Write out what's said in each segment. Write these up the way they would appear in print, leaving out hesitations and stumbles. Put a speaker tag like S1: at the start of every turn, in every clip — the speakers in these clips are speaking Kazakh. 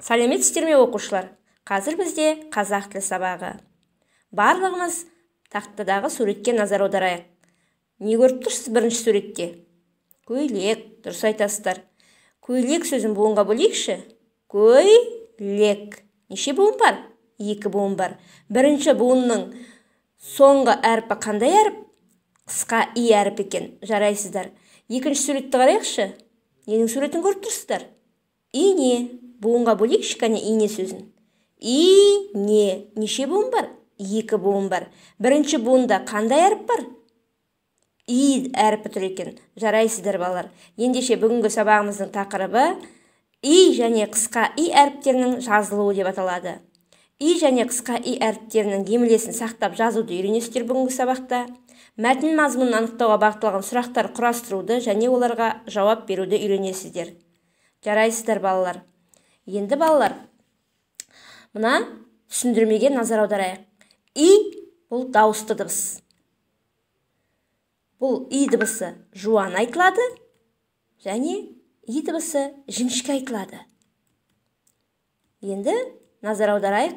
S1: Сәлеметсіздер ме оқушылар? Қазір бізде қазақ тілі сабағы. Барлығымыз тақтадағы суретке назар аударайық. Не көріп тұрсыз бірінші суретте? Көйлек, дұрыс айтасыздар. Көйлек сөзін буынға бөлейікші. Көйлек. Неше буын бар? 2 буын бар. Бірінші буынның соңғы әрпі қандай әріп? Қысқа и әріп екен. Жарайсыздар. Екінші суретті қарайықшы. Ненің суретін көріп тұрсыздар? Ине. Буынға бөлейікші кәне ине сөзін. Ине. Неше буын бар? 2 буын бар. Бірінші буында қандай әріп бар? И әріпі тұр екен. Жарайсыздар балалар. Ендеше бүгінгі сабағымыздың тақырыбы и және қысқа и әріптерінің жазылуы деп аталады. И және қысқа и әріптерінің емлесін сақтап жазуды үйренесіздер бүгінгі сабақта. Мәтін мазмұнын анықтауға бағытталған сұрақтар құрастыруды және оларға жауап беруді үйренесіздер. Жарайсыздар балалар. Енді балалар, мына түсіндірмеге назар аударайық. И бұл дауысты дыбыс. Бұл и дыбысы жуан айтылады, және и дыбысы жіңішке айтылады. Енді назар аударайық.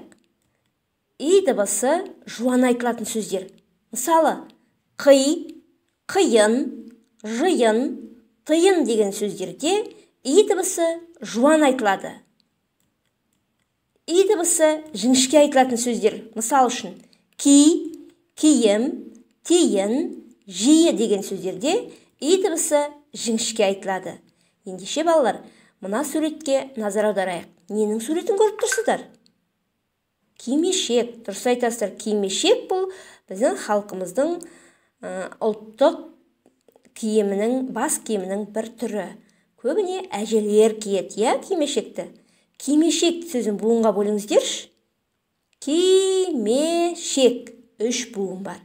S1: И дыбысы жуан айтылатын сөздер. Мысалы, қи, қиын, жиын, тиын деген сөздерде и дыбысы жуан айтылады. И дыбысы жіңішке айтылатын сөздер. Мысал үшін, ки, киім, тиын, жиі деген сөздерде и дыбысы жіңішке айтылады. Ендеше балалар, мына суретке назар аударайық. Ненің суретін көріп тұрсыздар? Кимешек. Дұрыс айтасыздар. Кимешек бұл біздің халқымыздың ұлттық киімінің, бас киімінің бір түрі. Көбіне әжелер киеді, иә, кимешекті. Кимешек сөзін буынға бөліңіздерші. Кимешек. 3 буын бар.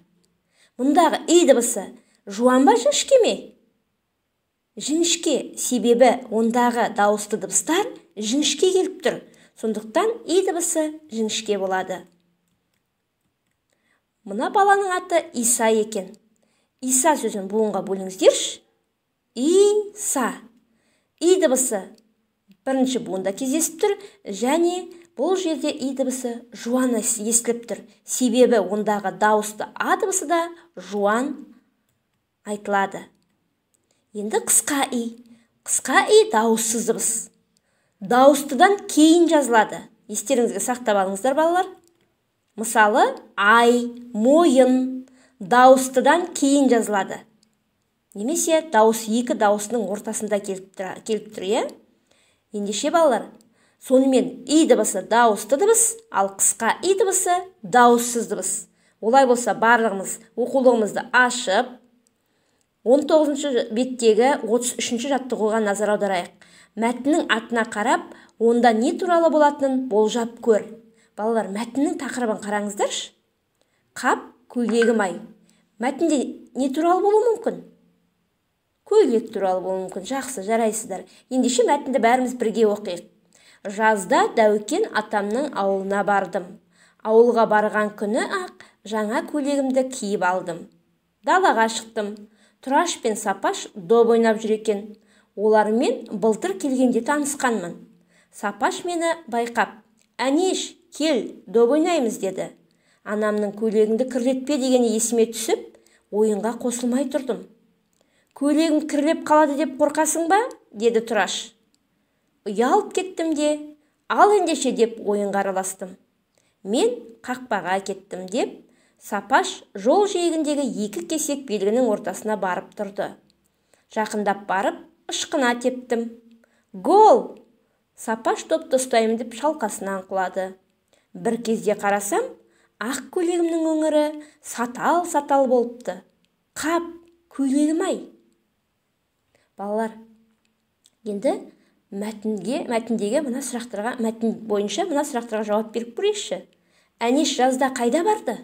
S1: Мұндағы и дыбысы жуан ба, жіңішке ме? Жіңішке, себебі ондағы дауысты дыбыстар жіңішке келіп тұр. Сондықтан и дыбысы жіңішке болады. Мұна баланың аты Иса екен. Иса сөзін буынға бөліңіздерші. Иса. И дыбысы бірінші буында кездесіп тұр, және бұл жерде и дыбысы жуан естіліп тұр. Себебі ондағы дауысты а дыбысы да жуан айтылады. Енді қысқа и. Қысқа и дауыссыз дыбыс. Дауыстыдан кейін жазылады. Естеріңізге сақтап алыңыздар балалар. Мысалы, ай, мойын дауыстыдан кейін жазылады. Немесе дауыс 2 дауысының ортасында келіп тұр, е? Ендеше балалар, сонымен и дыбысы дауысты дыбыс, ал қысқа и дыбысы дауыссыз дыбыс. Олай болса барлығымыз оқулығымызды ашып, 19-ші беттегі 33-ші жаттығуға назар аударайық. Мәтіннің атына қарап, онда не туралы болатынын болжап көр. Балалар, мәтіннің тақырыбын қараңыздаршы. Қап, көйлегім ай. Мәтінде не туралы болуы мүмкін? Көйлек туралы болуы мүмкін. Жақсы, жарайсыздар. Ендеше мәтінді бәріміз бірге оқиық. Жазда Дәукен атамның ауылына бардым. Ауылға барған күні ақ жаңа көйлегімді киіп алдым. Далаға шықтым. Тұраш пен Сапаш доп ойнап жүр екен. Олармен былтыр келгенде танысқанмын. Сапаш мені байқап, «Әнеш, кел, доп ойнаймыз» деді. Анамның көйлегіңді кірлетпе дегені есіме түсіп, ойынға қосылмай тұрдым. «Көйлегің кірлеп қалады деп қорқасың ба?» деді Тұраш. Ұялып кеттім де, «Ал ендеше» деп ойынға араластым. Мен қақпаға кеттім деп, Сапаш жол жиегіндегі 2 кесек белгінің ортасына барып тұрды. Жақындап барып, ышқына тептім. «Гол!» Сапаш допты ұстаймын деп шалқасынан құлады. Бір кезде қарасам, ақ көйлегімнің өңірі сатал-сатал болыпты. Қап, көйлегім ай. Балалар, енді мәтіндегі мына сұрақтарға, мәтін бойынша мына сұрақтарға жауап беріп көрейікші. Әнеш жазда қайда барды?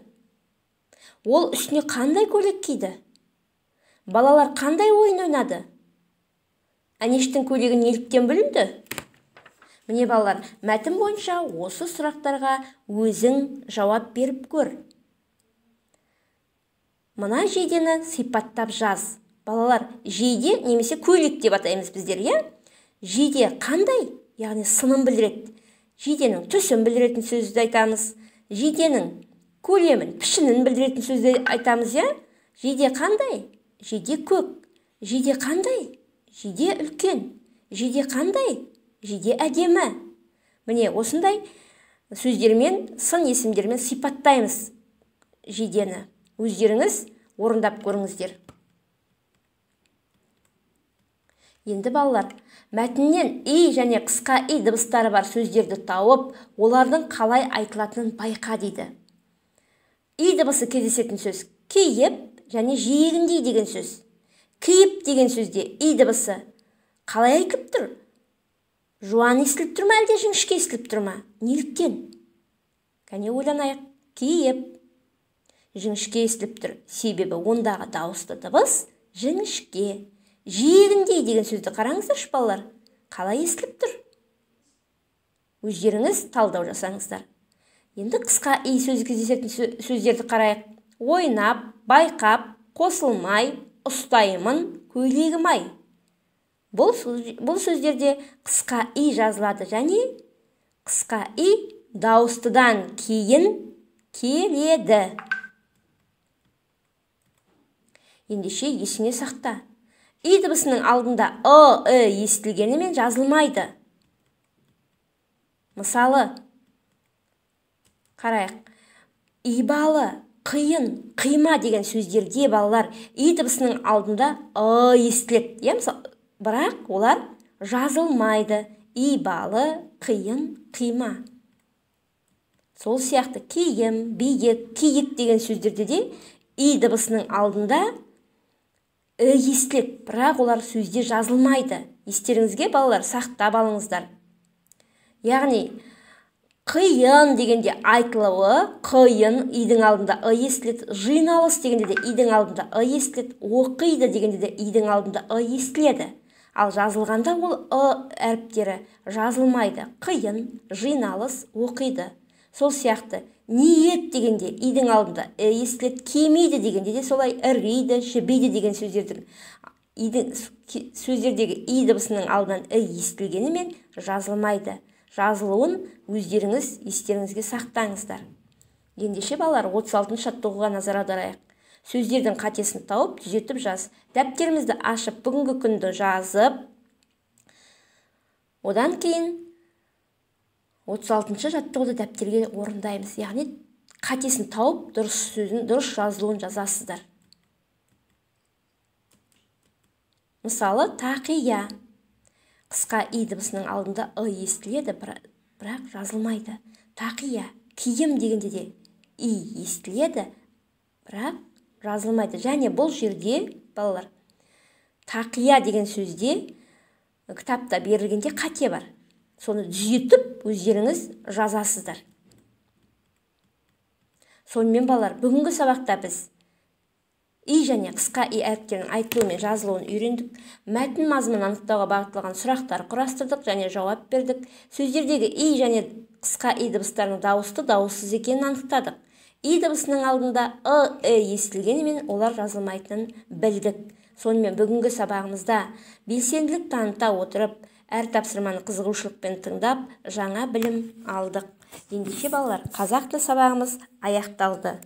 S1: Ол үстіне қандай көйлек киді? Балалар қандай ойын ойнады? Әнештің көйлегі неліктен бүлінді? Міне балалар, мәтін бойынша осы сұрақтарға өзің жауап беріп көр. Мына жейдені сипаттап жаз. Балалар, жейде немесе көйлек деп атаймыз біздер, е? Жейде қандай? Яғни сынын білдіреді. жиденің түсін білдіретін сөзді айтамыз. Жиденің көлемін, пішінін білдіретін сөзді айтамыз, иә? Жиде қандай? Жиде көк. Жиде қандай? Жиде үлкен. Жиде қандай? Жиде әдемі. Міне осындай сөздермен, сын есімдермен сипаттаймыз жидені. Өздеріңіз орындап көріңіздер. Енді балалар, мәтіннен и және қысқа и дыбыстары бар сөздерді тауып, олардың қалай айтылатынын байқа дейді. И дыбысы кездесетін сөз киіп және жиегіндей деген сөз. Киіп деген сөзде и дыбысы қалай айтылып тұр? Жуан естіліп тұр ма, әлде жіңішке естіліп тұр ма? Неліктен? Кәне ойланайық. Киіп жіңішке естіліп тұр. Себебі ондағы дауысты дыбыс жіңішке. Жиегіндей деген сөзді қараңыздаршы балалар. Қалай естіліп тұр? Өздеріңіз талдау жасаңыздар. Енді қысқа и сөзі кездесетін сөздерді қарайық. Ойнап, байқап, қосылмай, ұстаймын, көйлегім-ай. Бұл сөздерде қысқа и жазылады және қысқа и дауыстыдан кейін келеді. Ендеше есіңе сақта. И дыбысының алдында естілгенімен жазылмайды. Мысалы, қарайық. Ибалы, қиын, қима деген сөздерде балалар и дыбысының алдында естіледі. Бірақ олар жазылмайды. Ибалы, қиын, қима. Сол сияқты киім, биік, киік деген сөздерде де и дыбысының алдында естіледі, бірақ олар сөзде жазылмайды. Естеріңізге балалар сақтап алыңыздар. Яғни қиын дегенде айтылуы, қиын идің алдында естіледі. Жиналыс дегенде де идің алдында естіледі. Оқиды дегенде де идің алдында естіледі. Ал жазылғанда ол әріптері жазылмайды. Қиын, жиналыс, оқиды. Сол сияқты ниет дегенде идің алдында естіледі. Кемейді дегенде де солай ірейді, жібейді деген сөздердегі и дыбысының алдынан естілгенімен жазылмайды. Жазылуын өздеріңіз естеріңізге сақтаңыздар. Ендеше балалар 36-шы жаттығуға назар аударайық. Сөздердің қатесін тауып, түзетіп жаз. Дәптерімізді ашып, бүгінгі күнді жазып, одан кейін 36-шы жаттығуды дәптерге орындаймыз. Яғни қатесін тауып, дұрыс сөзін, дұрыс жазылуын жазасыздар. Мысалы, тақия. Қысқа и дыбысының алдында естіледі, бірақ жазылмайды. Тақия. Киім дегенде де и естіледі, бірақ жазылмайды. Және бұл жерде, балалар, тақия деген сөзде кітапта берілгенде қате бар. Соны түзетіп, өздеріңіз жазасыздар. Сонымен балалар, бүгінгі сабақта біз и және қысқа и әріптерінің айтылуы мен жазылуын үйрендік. Мәтін мазмұнын анықтауға бағытталған сұрақтар құрастырдық және жауап бердік. Сөздердегі и және қысқа и дыбыстарының дауысты, дауыссыз екенін анықтадық. И дыбысының алдында естілгенімен олар жазылмайтынын білдік. Сонымен бүгінгі сабағымызда белсенділік таныта отырып, әр тапсырманы қызығушылықпен тыңдап, жаңа білім алдық. Ендеше балалар, қазақ тілі сабағымыз аяқталды.